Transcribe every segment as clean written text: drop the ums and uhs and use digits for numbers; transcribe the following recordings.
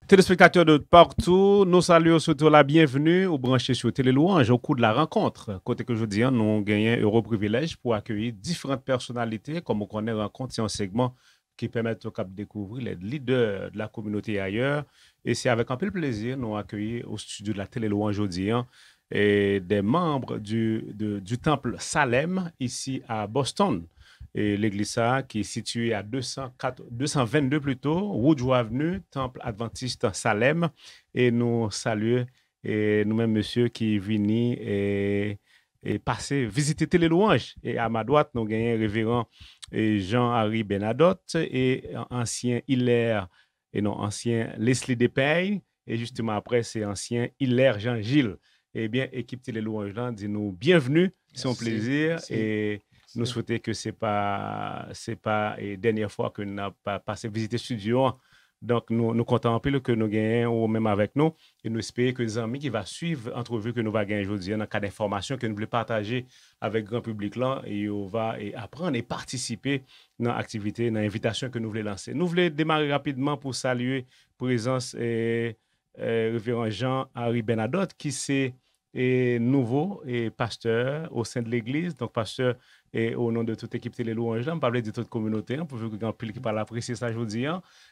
Téléspectateurs de partout, nous saluons surtout la bienvenue au branché sur Télé Louange au cours de la rencontre. Côté que je dis, nous avons gagné un heureux privilège pour accueillir différentes personnalités, comme on connaît rencontre, c'est un segment qui permet au cap de découvrir les leaders de la communauté ailleurs. Et c'est avec un peu de plaisir nous accueillir au studio de la Télé Louange aujourd'hui et des membres du temple Salem ici à Boston. Et l'église ça, qui est située à 222 plutôt, Woodrow Avenue, Temple Adventiste Salem. Et nous saluons et nous-mêmes, monsieur, qui est venu et passer, visiter les louanges. Et à ma droite, nous avons révérend Jean-Henri Bernadotte et ancien Hilaire, et non, ancien Leslie Despain. Et justement après, c'est ancien Hilaire Jean-Gilles. Eh bien, équipe Télé Louange, dis-nous bienvenue, c'est un plaisir. Merci. Et nous souhaitons que ce n'est pas la dernière fois que nous n'avons pas passé visiter le studio. Donc, nous comptons un peu que nous gagnons ou même avec nous. Et nous espérons que les amis qui vont suivre l'entrevue que nous allons gagner aujourd'hui, dans le cas d'information que nous voulons partager avec le grand public là, et on va apprendre et participer dans l'activité, dans l'invitation que nous voulons lancer. Nous voulons démarrer rapidement pour saluer la présence révérend Jean-Henri Bernadotte, qui est nouveau et pasteur au sein de l'Église. Donc, pasteur, et au nom de toute l'équipe Télé Louange, on parle de toute communauté, pour que grand public qui parle apprécier ça aujourd'hui.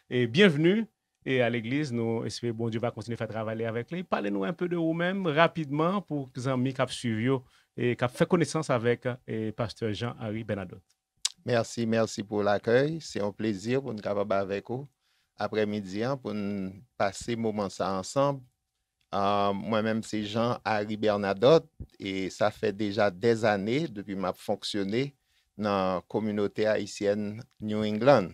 Et bienvenue et à l'église, nous espérons bon Dieu va continuer à faire travailler avec lui. Parlez-nous un peu de vous-même rapidement pour que les amis qui suivent et qui fait connaissance avec pasteur Jean-Henri Bernadotte. Merci pour l'accueil. C'est un plaisir pour nous capables avec vous après-midi pour nous passer moment ça ensemble. Moi-même, c'est Jean-Henri Bernadotte et ça fait déjà des années depuis que j'ai fonctionné dans la communauté haïtienne New England.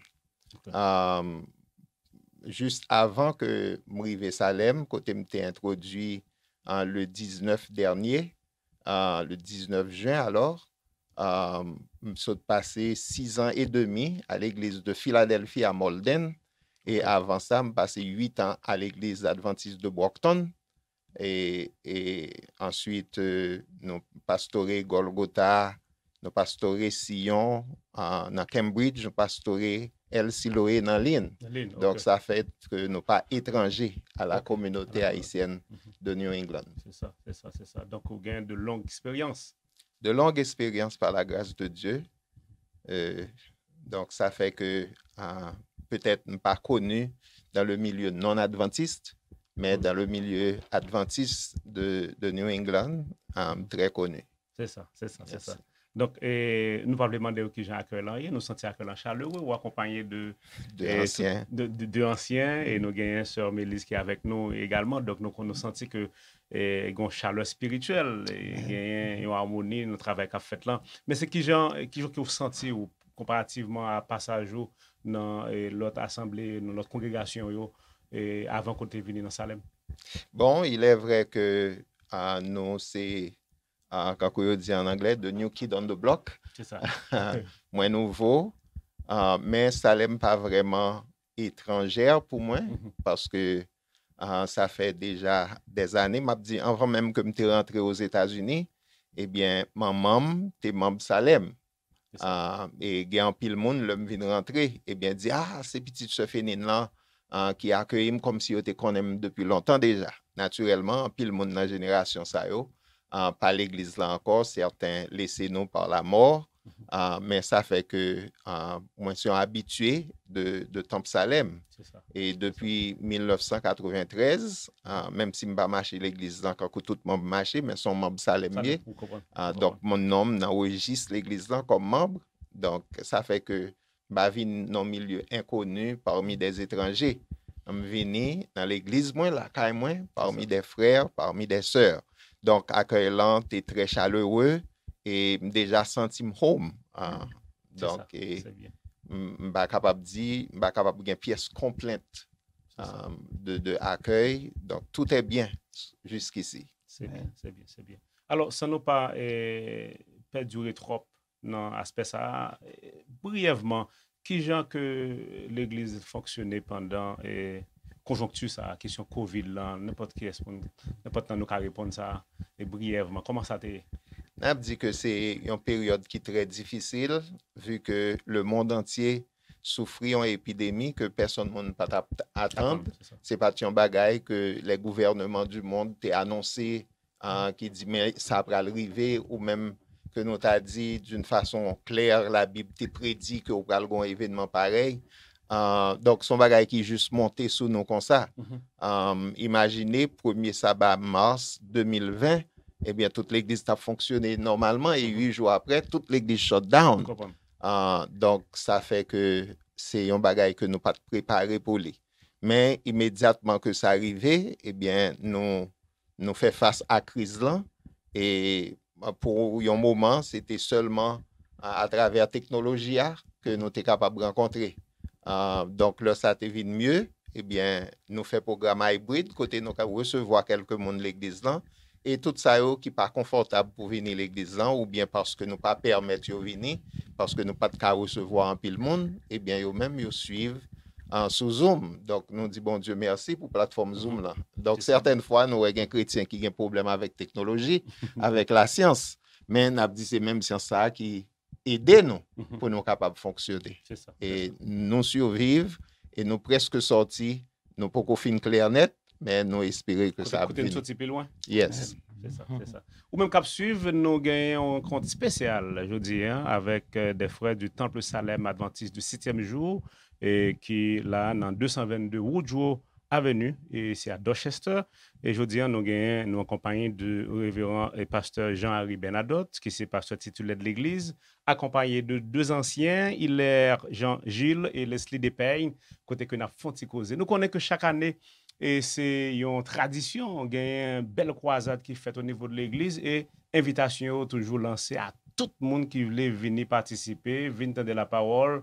Juste avant que je arrive à Salem, quand je m'étais introduit le 19 dernier, le 19 juin alors, je suis passé 6 ans et demi à l'église de Philadelphie à Malden. Et avant ça, je passé 8 ans à l'église adventiste de Brockton. Et ensuite, nous pastoré Golgotha, nous pastoré Sion, dans Cambridge, nous pastoré El Siloé dans Lynn. Donc, ça fait que nous pas étrangers à la communauté haïtienne de New England. C'est ça. Donc, vous gagnez de longues expériences. De longues expériences par la grâce de Dieu. Donc, ça fait que peut-être pas connu dans le milieu non-adventiste, mais dans le milieu adventiste de New England, très connu. C'est ça. Donc, nous parlons demander qui Jean accueillant, nous sentons accueillant chaleureux ou accompagné de anciens et nous gagnons sœur Mélise qui est avec nous également. Donc, nous sentons que une chaleur spirituelle, il y a une harmonie, notre travail qu'a fait là. Mais c'est qui vous sentez comparativement à passage dans l'autre assemblée, dans l'autre congrégation avant qu'on ait venu dans Salem? Bon, il est vrai que nous, c'est quand on dit en anglais, the new kid on the block. C'est ça. Moins nouveau, mais Salem pas vraiment étrangère pour moi, parce que ça fait déjà des années. M'a dit avant même que je suis rentré aux États-Unis, eh bien, ma maman était membre Salem. Et il y a un pile monde, le vient rentrer, et bien dit c'est petite ce fénine là qui accueille comme si on te connaît depuis longtemps déjà. Naturellement, pile monde dans la génération ça yo. Pas l'église là encore, certains laissés nous par la mort, mais ça fait que moi je suis habitué de Temple Salem. Et depuis 1993, même si je ne pas marché l'église là quand tout le monde marché, mais son membre Salem. Donc mon nom enregistre l'église là comme membre. Donc ça fait que je vis dans un milieu inconnu parmi des étrangers. Je viens dans l'église moi là parmi des frères, parmi des sœurs. Donc, accueillant est très chaleureux et déjà senti home. Donc, je suis capable de dire, je suis capable de une pièce complète de accueil. Donc, tout est bien jusqu'ici. C'est bien. Alors, ça n'a pas durer trop dans l'aspect ça. Brièvement, qui genre que l'Église fonctionnait pendant conjoncture ça, question Covid là, n'importe qui n'importe nous qui répondre ça et brièvement comment ça t'est? On dit que c'est une période qui est très difficile vu que le monde entier souffrir une épidémie que personne ne peut attendre. C'est ça. C'est pas un bagage que les gouvernements du monde t'ont annoncé, qui dit mais ça va arriver, ou même que nous t'a dit d'une façon claire, la Bible t'a prédit que va avoir un événement pareil. Donc, son bagage qui est juste monté sous nous comme ça. Imaginez, premier sabbat mars 2020, eh bien, toute l'église a fonctionné normalement et 8 jours après, toute l'église shut down. Donc, ça fait que c'est un bagage que nous pas préparé pour lui. Mais immédiatement que ça arrivait, eh bien, nous fait face à la crise là. Et pour un moment, c'était seulement à travers la technologie que nous étions capables de rencontrer. Donc, là, ça devient mieux. Eh bien, nous faisons programme hybride, côté nous recevoir quelques monde de l'église là. Et tout ça, qui n'est pas confortable pour venir à l'église là, ou bien parce que nous ne pas permettre de venir, parce que nous pas de recevoir un pile monde, eh bien, eux-mêmes, ils suivent sous Zoom. Donc, nous disons, bon Dieu, merci pour la plateforme Zoom là. Donc, certaines fois, nous avons des chrétiens qui ont un problème avec la technologie, avec la science. Mais nous avons dit, c'est même science ça qui aide nous pour nous capables de fonctionner. Ça. Et nous survivre et nous presque sortis, nous pas fin clair net, mais nous espérons que ça va venir. Côté plus loin. Yes. C'est ça. Ou même cap suivre, nous gagnons un compte spécial, je dis, avec des frères du Temple Salem Adventiste du 7e jour, et qui là, dans 222 Woodrow Avenue, et c'est à Dorchester. Et je dis, nous accompagnés du révérend et pasteur Jean-Henri Bernadotte, qui est pasteur titulaire de l'Église, accompagné de 2 anciens, Hilaire Jean-Gilles et Leslie Despeignes, côté que nous avons causé. Nous connaissons que chaque année, et c'est une tradition, on a une belle croisade qui est faite au niveau de l'église et invitation toujours lancée à tout le monde qui voulait venir participer, venir entendre la parole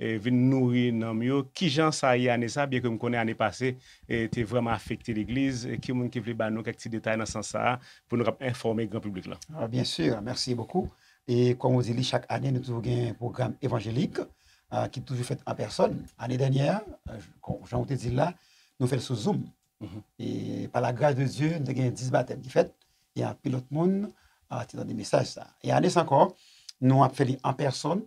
et venir nourrir dans mieux. Qui j'en ça y année ça, bien que je connais l'année passée, était vraiment affecté l'église et qui monde qui voulait nous quelques petits détails dans ce sens ça pour nous informer le grand public là. Alors, bien sûr, merci beaucoup. Et comme vous dites, chaque année nous avons un programme évangélique qui est toujours fait en personne. L'année dernière, Jean vous dit là, nous faisons sous Zoom. Et par la grâce de Dieu, nous avons 10 baptêmes qui fait. Et un pilote monde qui donne des messages. Ça. Et année encore, nous avons fait en personne,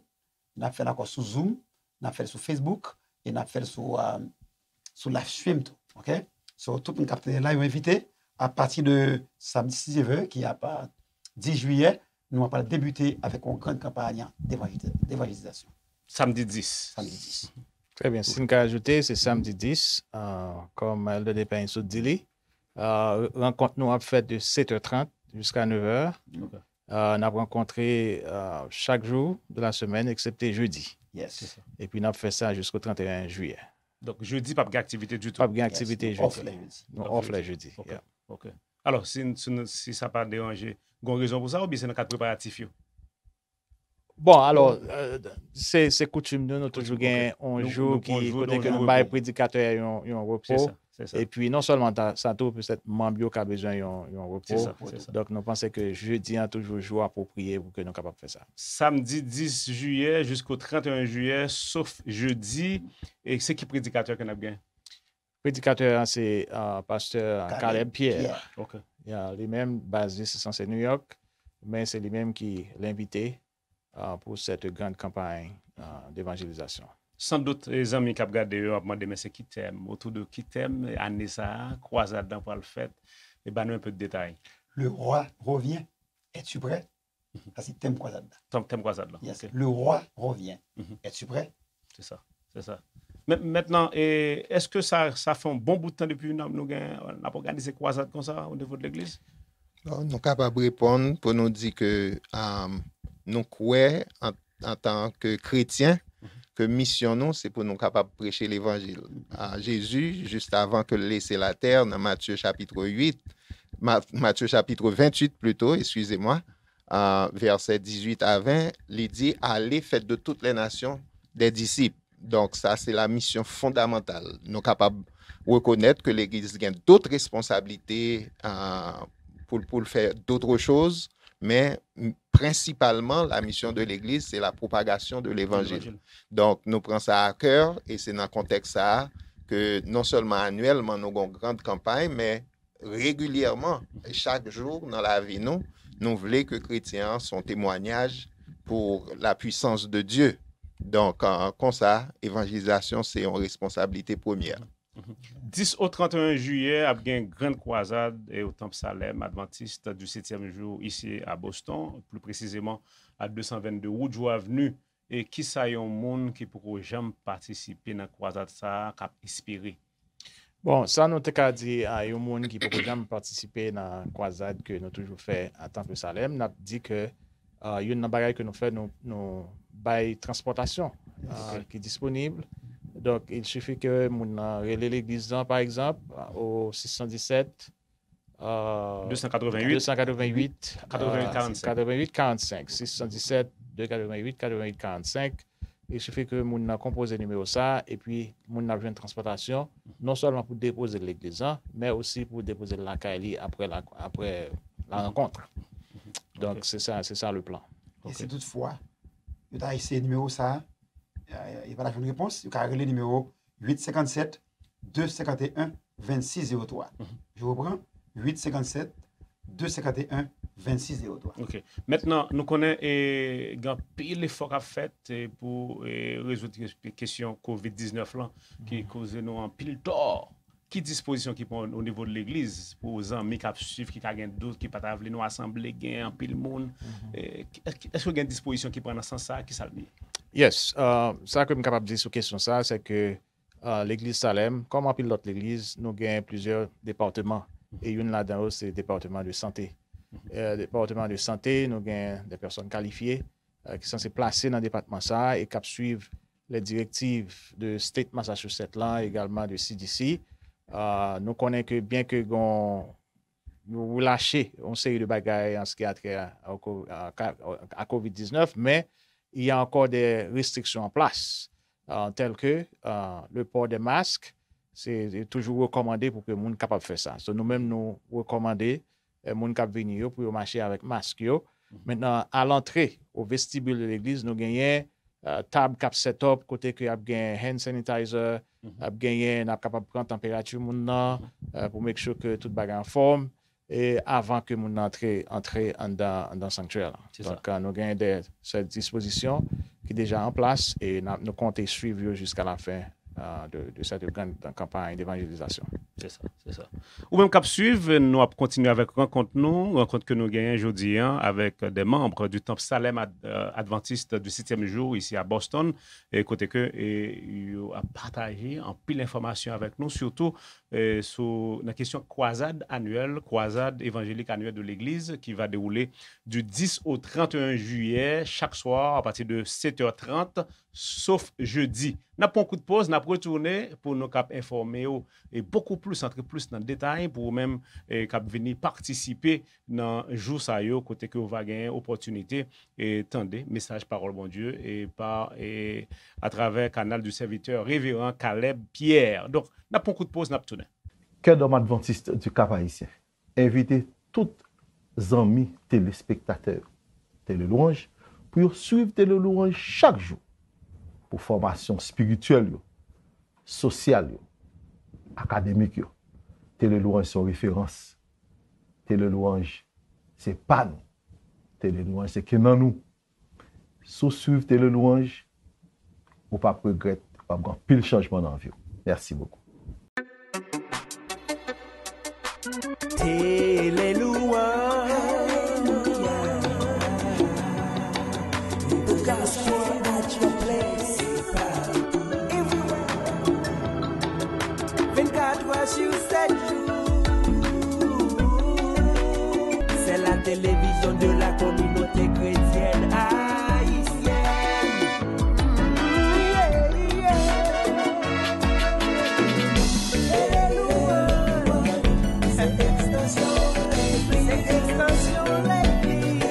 nous avons fait encore sous Zoom, nous avons fait sur Facebook et nous avons fait sur live stream. OK? So, tout le monde qui est là, ils sont invités à partir de samedi 6 juillet, qui est pas 10 juillet, nous allons débuter avec une grande campagne d'évangélisation. Samedi 10. Samedi 10. Très bien. Si nous avons ajouté, c'est samedi 10, comme le départ sur Dili. Rencontre nous a fait de 7h30 jusqu'à 9h. Okay. On a rencontré chaque jour de la semaine, excepté jeudi. Yes. Et puis, on a fait ça jusqu'au 31 juillet. Donc, jeudi, pas d'activité du tout. Pas d'activité jeudi. Off les jeudis. Off les jeudis. Okay. Yeah. OK. Alors, si ça n'a pas dérangé, il y a une raison pour ça ou bien c'est dans le cadre préparatif? Bon, alors, c'est coutume de nous toujours gagner un jour qui côté que nous bail prédicateur un repos. C'est ça. Et puis non seulement ça tout peut-être membre qui a besoin d'un repos. C'est ça. Donc nous pensons que jeudi a toujours jour approprié pour que nous capables de faire ça. Samedi 10 juillet jusqu'au 31 juillet sauf jeudi, et c'est qui prédicateur qu'on a bien? Prédicateur c'est pasteur Caleb Pierre. OK. Il y a lui-même basé c'est censé New York, mais c'est lui-même qui l'invité pour cette grande campagne d'évangélisation. Sans doute, les amis qui ont regardé, ont demandé, mais c'est qui t'aime? Autour de qui t'aime, année ça, croisade dans le fait, et ben nous un peu de détails. Le roi revient. Es-tu prêt? Parce que t'aimes croisade. T'aimes croisade là. Yes. Okay. Le roi revient. Es-tu prêt? C'est ça. Mais maintenant, est-ce que ça fait un bon bout de temps depuis que nous avons organisé croisade comme ça au niveau de l'église? Nous sommes capables de répondre pour nous dire que nous croyons en tant que chrétiens que mission nous, c'est pour nous capables de prêcher l'évangile. Jésus, juste avant que laisser la terre, dans Matthieu chapitre 28 plutôt, excusez-moi, versets 18 à 20, il dit « Allez, faites de toutes les nations des disciples ». Donc ça, c'est la mission fondamentale. Nous sommes capables de reconnaître que l'Église a d'autres responsabilités pour faire d'autres choses, mais principalement, la mission de l'Église, c'est la propagation de l'Évangile. Donc, nous prenons ça à cœur et c'est dans le contexte ça que non seulement annuellement, nous avons une grande campagne, mais régulièrement, chaque jour dans la vie, nous voulons que les chrétiens sont témoignages pour la puissance de Dieu. Donc, comme ça, évangélisation, c'est une responsabilité première. 10 au 31 juillet, il y a une grande croisade au Temple Salem adventiste du 7e jour ici à Boston, plus précisément à 222 Woodrow Avenue. Et qui ça y a un monde qui pourrait jamais participer dans la croisade ça, qui a inspiré? Bon, ça nous t'a dit à un monde qui pourrait jamais participer dans la croisade que nous toujours fait à Temple Salem. Nous avons dit que il y a une bagaille que nous faisons, nous bail transportation qui est disponible. Donc, il suffit que nous relais l'église, par exemple, au 617 288 45 617 288 88 45. Il suffit que nous composons le numéro ça et puis nous avons une transportation, non seulement pour déposer l'église, mais aussi pour déposer la Kaili après la rencontre. Donc, c'est ça le plan. Et si toutefois, vous avez essayé le numéro ça, il va avoir une réponse. Vous avez le numéro 857 251 2603. Je reprends 857 251 2603. OK. Maintenant, nous connaissons un pile effort à faire pour résoudre la question COVID-19 là, qui cause nous un pile tort. Qui disposition qui prend au niveau de l'église pour les amis qui suivent, qui ont d'autres, qui ne veulent nous assembler, qui ont un pile monde. Est-ce qu'il y a une disposition qui prend dans ce sens ça, qui ça le dit? Yes. Ça que je suis capable de dire sur la question ça, c'est que l'église Salem, comme en pile d'autres églises, nous avons plusieurs départements. Et une là-dedans, c'est le département de santé. Département de santé, nous avons des personnes qualifiées qui sont censées placer dans le département ça et qui suivent les directives de State Massachusetts là, également de CDC. Nous connaissons que bien que nous relâcher une série de bagailles en ce qui a trait à COVID-19, mais il y a encore des restrictions en place, telles que le port des masques, c'est toujours recommandé pour que les gens soient capables de faire ça. So, nous-mêmes, nous recommandons les gens qui venir pour marcher avec masque. Maintenant, à l'entrée, au vestibule de l'église, nous gagnons table cap setup, côté que y a hand sanitizer, n'a capable de prendre température pour make sure que tout bagage en forme et avant que mon entre dans le sanctuaire. Donc nous avons cette disposition qui est déjà en place et nous comptons suivre jusqu'à la fin de cette grande campagne d'évangélisation. C'est ça. Ou même cap suivre, nous allons continuer avec rencontre que nous gagnons aujourd'hui avec des membres du Temple Salem adventiste du 7e jour ici à Boston, et côté que a partagé en pile d'informations avec nous, surtout sur la question croisade évangélique annuelle de l'Église qui va dérouler du 10 au 31 juillet chaque soir à partir de 7h30, sauf jeudi. N'a pas un coup de pause, n'a pas retourné pour nous informer et beaucoup plus, entrer plus dans le détail pour même venir participer dans le jour ça yo, côté que vous va gagner opportunité et tendez message parole bon Dieu et à travers le canal du serviteur révérend Caleb Pierre. Donc, n'a pas un coup de pause, n'a pas tourné. Cœur d'homme adventiste du Cap Haïtien, invitez tous les amis téléspectateurs Télélouange pour suivre Télélouange chaque jour pour formation spirituelle, sociale, académique. Télélouange sont référence. Télélouange, c'est pas nous. Télélouange, c'est que dans nous. Sous suivre Télélouange, ou pas regretter, pas avoir pile changement dans la vie. Merci beaucoup. Télélouange, the gospel at your place. 24 heures sur 7 jours. C'est la télévision de la communauté chrétienne haïtienne. Cette extension l'église.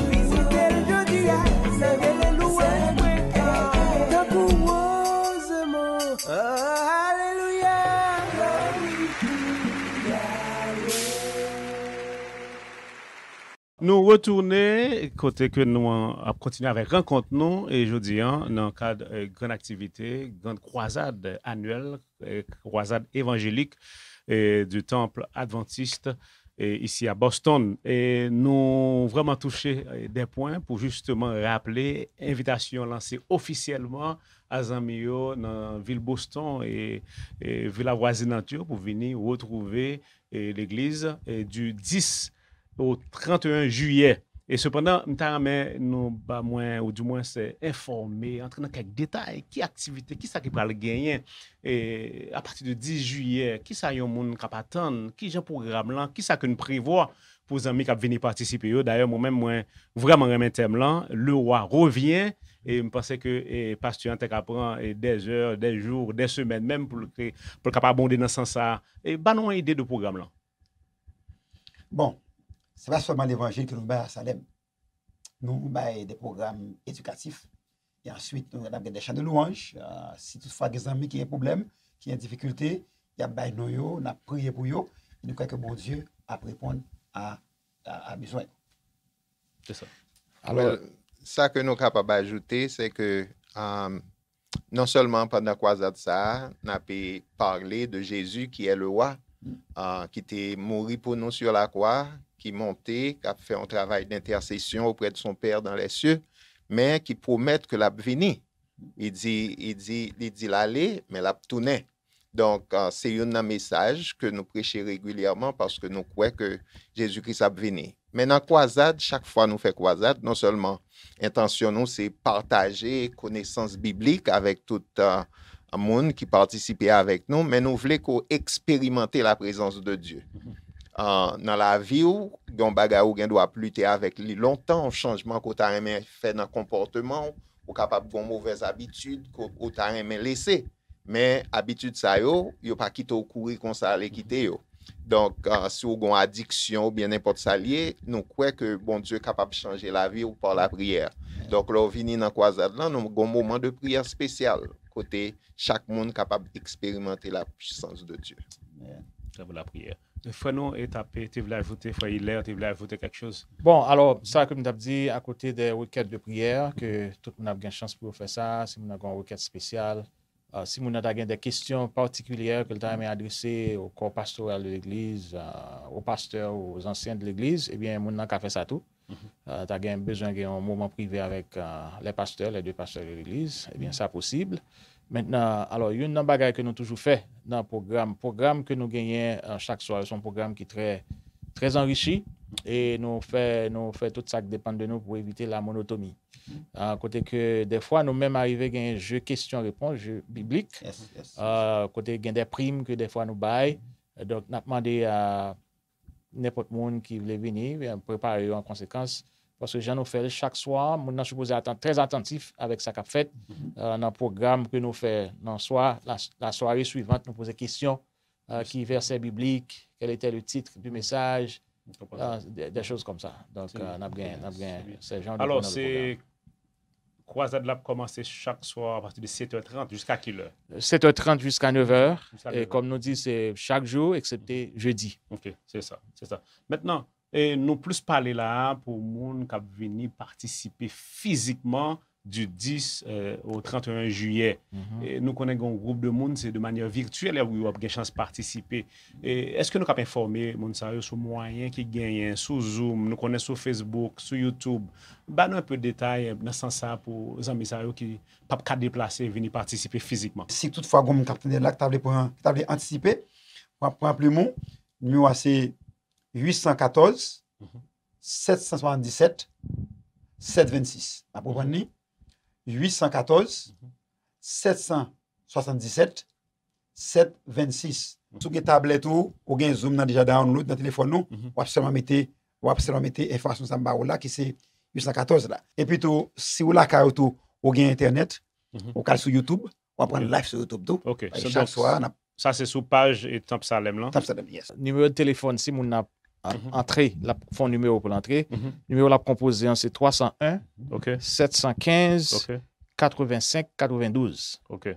Visitez le jeudi à Saint-Vélélouange. Donc heureusement, alléluia. Nous retournons, côté que nous avons continué avec rencontre nous, et je dis, dans le cadre de grande activité, grande croisade annuelle, croisade évangélique du Temple adventiste ici à Boston. Et nous vraiment touché des points pour justement rappeler invitation lancée officiellement à Zamio dans la ville Boston et ville voisinante pour venir retrouver l'église du 10 au 31 juillet. Et cependant, nous pas moins, ou du moins c'est informer, entrer dans quelques détails, qui activité, qui ça qui va le gagner, et à partir de 10 juillet, qui ça y a un monde qui va attendre, qui j'ai programme là, qui ça que nous prévoit pour les amis qui venir participer. D'ailleurs, moi-même, moi, vraiment remet thème là, le roi revient, et je pensais que pasteur Ante prend des heures, des jours, des semaines, même pour capable abonder dans ce sens-là. Et bah non, idée de programme là. Bon. Ce n'est pas seulement l'évangile que nous avons à Salem. Nous avons des programmes éducatifs. Et ensuite, nous avons des chants de louanges. Si toutefois, des amis qui ont un problème, qui ont une difficulté, il y a des nous avons prié pour eux. Et nous croyons que bon Dieu a répondu à besoin. C'est ça. Alors, ça que nous sommes capables d'ajouter, c'est que non seulement pendant la croisade, ça, on a pu parler de Jésus qui est le roi, qui était mort pour nous sur la croix, qui montait, qui a fait un travail d'intercession auprès de son Père dans les cieux, mais qui promet que l'a venu. Il dit l'aller, mais l'a tourné. Donc, c'est un message que nous prêchons régulièrement parce que nous croyons que Jésus-Christ a venu. Mais dans la croisade, chaque fois nous faisons croisade, non seulement intention nous, c'est partager connaissances bibliques avec tout le monde qui participait avec nous, mais nous voulons expérimenter la présence de Dieu. Dans la vie où on doit lutter avec lui longtemps, un changement qu'on a fait dans le comportement, ou capable de mauvaises habitudes qu'on a laissé. Mais habitude ça yo pas quitter au courir comme ça les quitter yo. Donc si on a une addiction ou bien n'importe ça lié, nous croyons que bon Dieu est capable de changer la vie ou par la prière. Donc là on vient dans croisade là, nous avons un moment de prière spécial côté chaque monde capable d'expérimenter la puissance de Dieu. Ça vaut la prière. Frano et tapé, tu voulais ajouter, Frère tu voulais ajouter quelque chose? Bon, alors, ça, comme tu as dit, à côté des requêtes de prière, que tout le monde a bien chance pour faire ça, si on a une requête spéciale, si on a des questions particulières que le temps est adressé au corps pastoral de l'Église, aux pasteurs, aux anciens de l'Église, eh bien, on a fait ça tout. Tu as besoin d'un moment privé avec les pasteurs, les deux pasteurs de l'Église, eh bien, c'est possible. Maintenant, alors, il y a une bagaille que nous toujours fait dans le programme que nous gagnons chaque soir. C'est un programme qui est très, très enrichi et nous fait tout ça qui dépend de nous pour éviter la monotonie. Côté que des fois, nous même arrivons à un jeu questions-réponses, jeu biblique. Côté il y a des primes que des fois nous baillons. Donc, nous avons demandé à n'importe monde qui voulait venir, préparer en conséquence. Parce que nous faisons chaque soir, nous sommes supposés être très attentifs avec ce qu'on fait dans le programme que nous faisons. Dans la soirée suivante, nous posons des questions qui verset biblique, quel était le titre du message, des choses comme ça. Donc, nous avons ce genre de alors, c'est croisade là commencer chaque soir à partir de 7h30 jusqu'à quelle heure? 7h30 jusqu'à 9h. Et comme nous dit, c'est chaque jour, excepté jeudi. OK, c'est ça. Maintenant, et nous plus parler là pour les gens qui viennent participer physiquement du 10 au 31 juillet. Et nous connaissons un groupe de monde, c'est de manière virtuelle où ils ont une chance de participer. Est-ce que nous pouvons informer les gens sur les moyens qui gagnent, sur Zoom, nous connaissons sur Facebook, sur YouTube? Nous un peu de détails dans ce sens pour les amis qui ne peuvent pas déplacer et venir participer physiquement. Si toutefois, vous avez là, vous avez anticipé, pour appeler mon numéro c'est 814 777 726. À propos de 814 777 726. Sur les tablettes ou bien Zoom dans déjà download dans le téléphone nous, ou seulement mettez information ça là qui c'est 814 là. Et puis tout si vous la carte ou bien internet, ou cal sur YouTube, on va prendre live sur YouTube tout. OK. Chaque soir ça c'est sur page et Temple Salem là. Temple Salem, yes. Numéro de téléphone si mon entrée, la font numéro pour l'entrée. Numéro la composé c'est 301 715 85 92. OK.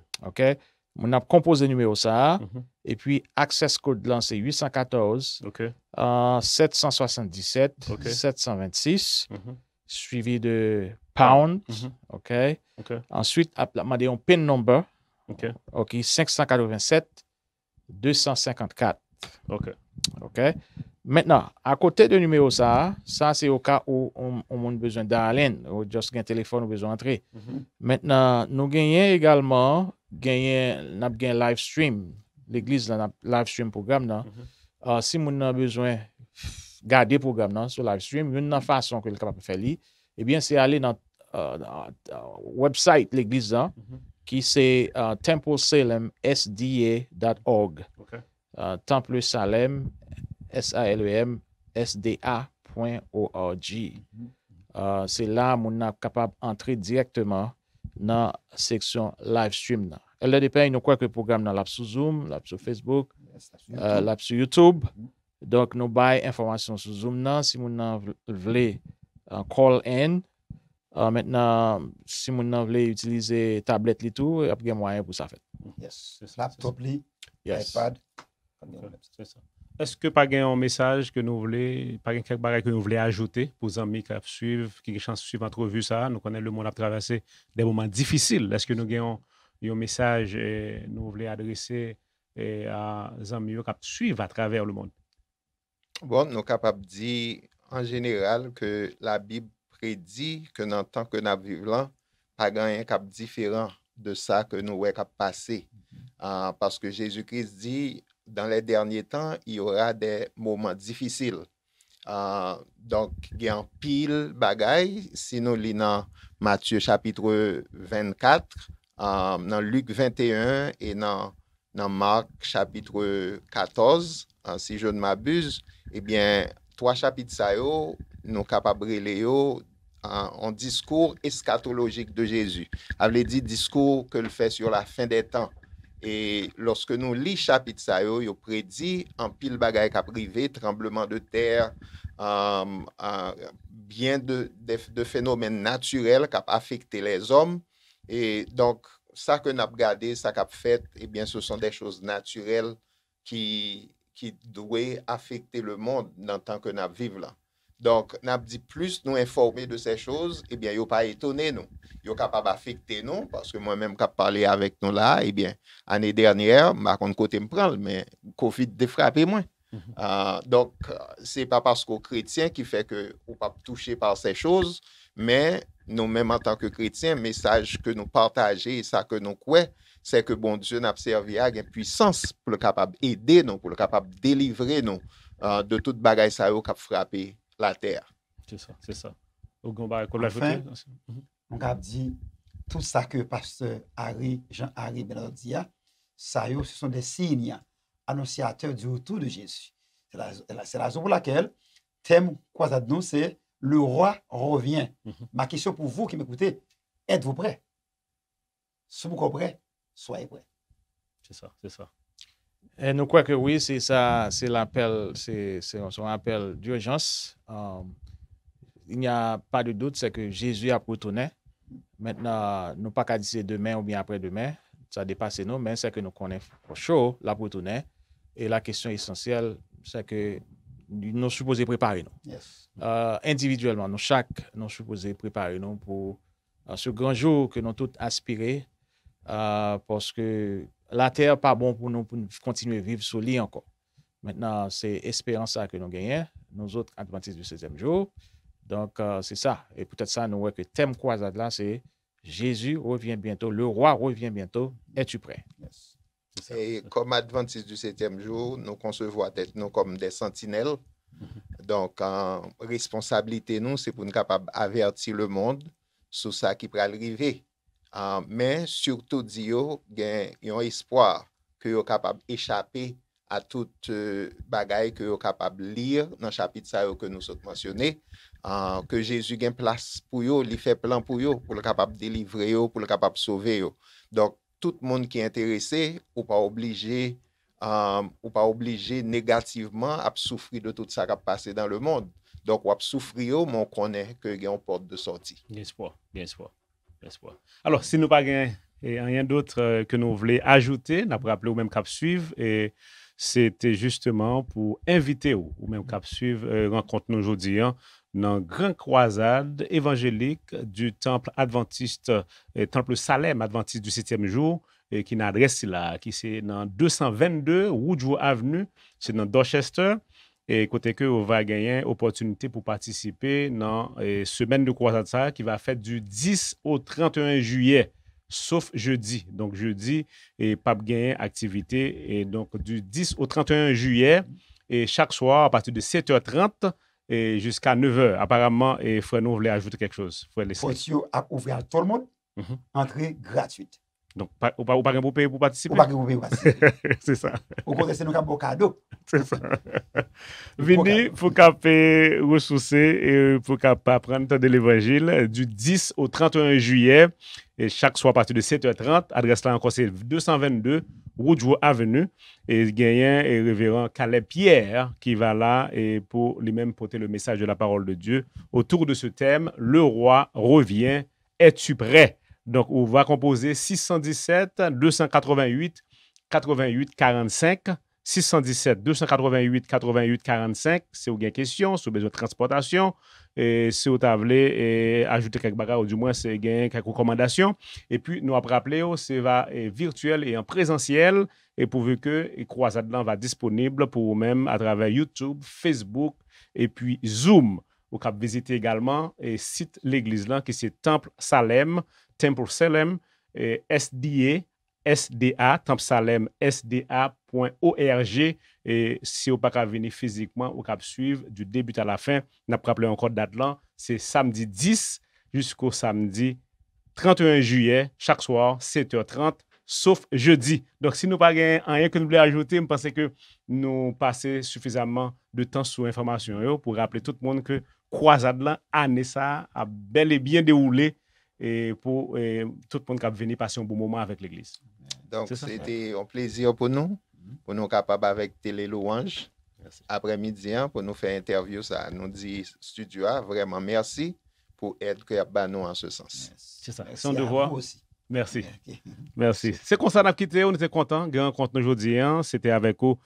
On a composé numéro ça et puis access code là c'est 814 777 726 suivi de pound. OK. Ensuite on a un PIN number. OK, 587 254. OK. Maintenant, à côté de numéro ça c'est au cas où on a besoin d'Arlène, ou juste un téléphone ou besoin d'entrer. Maintenant, nous gagnons également live stream. L'église a live stream programme là. Si vous avez besoin de garder le programme là, sur live stream, une façon que le capable de faire, eh bien, c'est aller dans website l'église là, qui c'est templesalemsda.org. Temple Salem SALEMSDA.org. C'est là où on est capable d'entrer directement dans la section live stream. Elle dépend, nous croit que le programme dans sur Zoom, là sur Facebook, là sur YouTube. Donc, nous avons information sur Zoom. Si vous voulez call in, maintenant, si vous voulez utiliser tablette et tout, il y a un moyen pour ça. Yes. Laptop, iPad. C'est ça. Est-ce que pas un message que nous voulons, pas quelque chose que nous voulons ajouter pour les amis qui suivent, qui ont chance de suivre entrevue ça, nous connaissons le monde à traverser des moments difficiles. Est-ce que nous avons un message et nous voulons adresser à les amis qui suivent à travers le monde? Bon, nous sommes capables de dire en général que la Bible prédit que dans le temps que nous vivons, pas rien cap différent de ça que nous avons passé. Parce que Jésus-Christ dit dans les derniers temps, il y aura des moments difficiles. Donc, il y a un pile bagaille. Si nous lisons Matthieu chapitre 24, dans Luc 21 et dans Marc chapitre 14, si je ne m'abuse, eh bien, 3 chapitres, ça, nous sommes capables de lire un discours eschatologique de Jésus. Elle dit discours que le fait sur la fin des temps. Et lorsque nous lisons chapitre ça, il prédit un pile bagaille qui a privé, tremblement de terre, bien de phénomènes naturels qui ont affecté les hommes. Et donc, ça que nous avons regardé, ça qu'a fait, eh bien, ce sont des choses naturelles qui doivent affecter le monde dans le temps que nous vivons là. Donc, nous avons dit plus nous informer de ces choses, eh bien, ils ne sont pas étonnés, nous. Ils sont capables d'affecter nous, parce que moi-même, quand je parlais avec nous là, eh bien, l'année dernière, je ne sais pas côté me prendre, mais Covid a frappé moins. Donc, ce n'est pas parce qu'aux chrétiens qui fait que nous ne pas toucher par ces choses, mais nous-mêmes, en tant que chrétiens, le message que nous partageons et ça que nous croyons, c'est que bon Dieu n'a servi à une puissance pour le capable d'aider nous, pour le capable de délivrer nous de toute bagaille ça qui a frappé la terre. C'est ça, c'est ça. Au enfin, on a dit tout ça que pasteur Jean-Harry Benardi a, ça ce sont des signes annonciateurs du retour de Jésus. C'est la raison pour laquelle thème croisade nous c'est le roi revient. Ma question pour vous qui m'écoutez, êtes-vous prêts? Si vous êtes prêts, soyez prêts. C'est ça, c'est ça. Et nous croyons que oui, c'est ça, c'est l'appel, c'est son appel d'urgence. Il n'y a pas de doute, c'est que Jésus a retourné. Maintenant, nous pas qu'à dire c'est demain ou bien après-demain, ça dépasse nous, mais c'est que nous connaissons pour chaud la retourner. Et la question essentielle, c'est que nous sommes supposés préparer nous. Yes. Individuellement, nous sommes supposés préparer nous pour ce grand jour que nous tous aspirons, parce que la terre n'est pas bon pour nous continuer à vivre sur l'île encore. Maintenant, c'est espérance que nous gagnons, nous autres adventistes du 16e jour. Donc, c'est ça. Et peut-être ça, nous voyons que le thème croisade là, c'est Jésus revient bientôt, le roi revient bientôt. Es-tu prêt? Yes. Et comme adventistes du 7e jour, nous concevons nous comme des sentinelles. Donc, en responsabilité, nous, c'est pour nous capables d'avertir le monde sur ça qui peut arriver. Mais surtout, Dieu a un espoir que vous êtes capable d'échapper à toute bagaille que vous êtes capable de lire dans le chapitre que nous sommes mentionnés. Que Jésus a une place pour vous, il fait plan pour vous, pour le capable de délivrer, pour le capable de sauver. Donc, tout le monde qui est intéressé, ou pas obligé négativement à souffrir de tout ça qui a passé dans le monde. Donc, on a souffrir, mais on connaît qu'il y a une porte de sortie. Bien sûr, bien sûr. Alors, si nous n'avons pas rien d'autre que nous voulons ajouter, nous avons rappelé au même cap suivre, et c'était justement pour inviter au même cap suivre, rencontre nous aujourd'hui dans une grande croisade évangélique du temple adventiste, temple Salem adventiste du 7e jour, qui n'a adresse là, qui c'est dans 222 Woodrow Avenue, c'est dans Dorchester. et côté que on va gagner opportunité pour participer dans semaine de croisade ça qui va faire du 10 au 31 juillet. Sauf jeudi. Donc, jeudi, et pas gagner activité. Et donc, du 10 au 31 juillet, et chaque soir, à partir de 7h30 et jusqu'à 9h. Apparemment, et Frère nous voulait ajouter quelque chose. Potio a ouvert à tout le monde. Entrée gratuite. Donc, ou pas pour payer pour participer? Ou pas pour payer pour participer. C'est ça. Au contraire, c'est nous qui avons cadeau. C'est ça. Venez pour payer ressourcer et pour apprendre de l'évangile du 10 au 31 juillet. Et chaque soir à partir de 7h30. Adresse là encore, c'est 222 Woodrow Avenue. Et gagnant et révérend Caleb Pierre qui va là et pour lui-même porter le message de la parole de Dieu autour de ce thème. Le roi revient. Es-tu prêt? Donc, on va composer 617 288 88 45. 617 288 88 45. Si vous avez une question, si vous avez besoin de transportation, et si vous avez ajouter quelques bagages, ou du moins, c'est quelques recommandations. Et puis, nous avons rappelé, c'est virtuel et en présentiel, et pourvu que la croisade va disponible pour vous-même à travers YouTube, Facebook, et puis Zoom. Vous pouvez visiter également le site de l'église là, qui c'est Temple Salem, et SDA, Temple Salem, SDA.org. Et si vous ne pouvez pas venir physiquement, vous pouvez suivre du début à la fin. Nous avons rappelé encore date là, c'est samedi 10 jusqu'au samedi 31 juillet, chaque soir, 7h30, sauf jeudi. Donc, si nous n'avons pas rien que nous voulons ajouter, je pense que nous passons suffisamment de temps sur l'information pour rappeler tout le monde que croisade là, année ça a bel et bien déroulé et pour tout le monde qui a venu passer un bon moment avec l'église. Donc, c'était un plaisir pour nous capables avec Télé Louange après-midi pour nous faire interview ça. Nous dit studio vraiment merci pour être que nous en ce sens. C'est ça. C'est un devoir. Merci. Merci. C'est comme ça qu'on a quitté. On était contents. Grand compte aujourd'hui. C'était avec vous,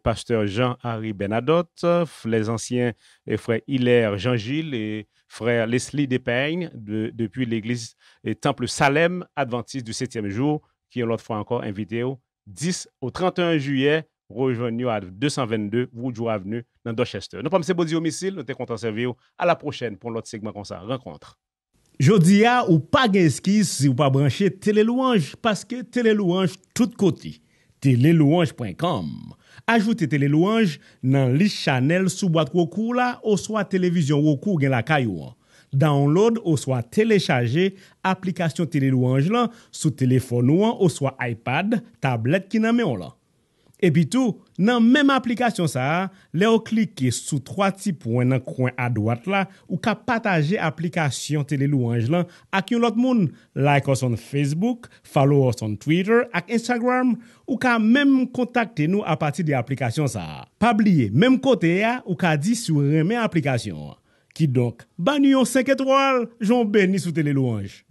pasteur Jean-Henri Bernadotte, les anciens frères Hilaire Jean-Gilles et frère Leslie Despeignes depuis l'église Temple Salem Adventiste du 7e jour, qui est l'autre fois encore invité au 10 au 31 juillet. Rejoignez-nous à 222 Woodrow Avenue dans Dorchester. Nous sommes M. Bodi au missile. Nous sommes contents de servir. À la prochaine pour l'autre segment comme ça. Rencontre. Jodia ou pas d'excuse si ou pas brancher Télé Louange parce que Télé Louange tout côté. Télélouange.com. Ajoutez Télé Louange dans liste channel sous boîte Roku là ou soit télévision Roku gen la kayou. Download ou soit télécharger application Télé Louange là sous téléphone ou soit iPad, tablette qui nan men là. Et puis tout, dans même application ça, là vous cliquez sur trois petits points dans coin à droite là, ou ka partager application Télé Louange là avec un autre monde, like us on Facebook, follow us on Twitter, ak Instagram, ou ka même contacter nous à partir de l'application ça. Pas oublier, même côté ya, ou ka dit sur remet application. Qui donc, ba nous 5 étoiles, j'en bénis sous Télé Louange.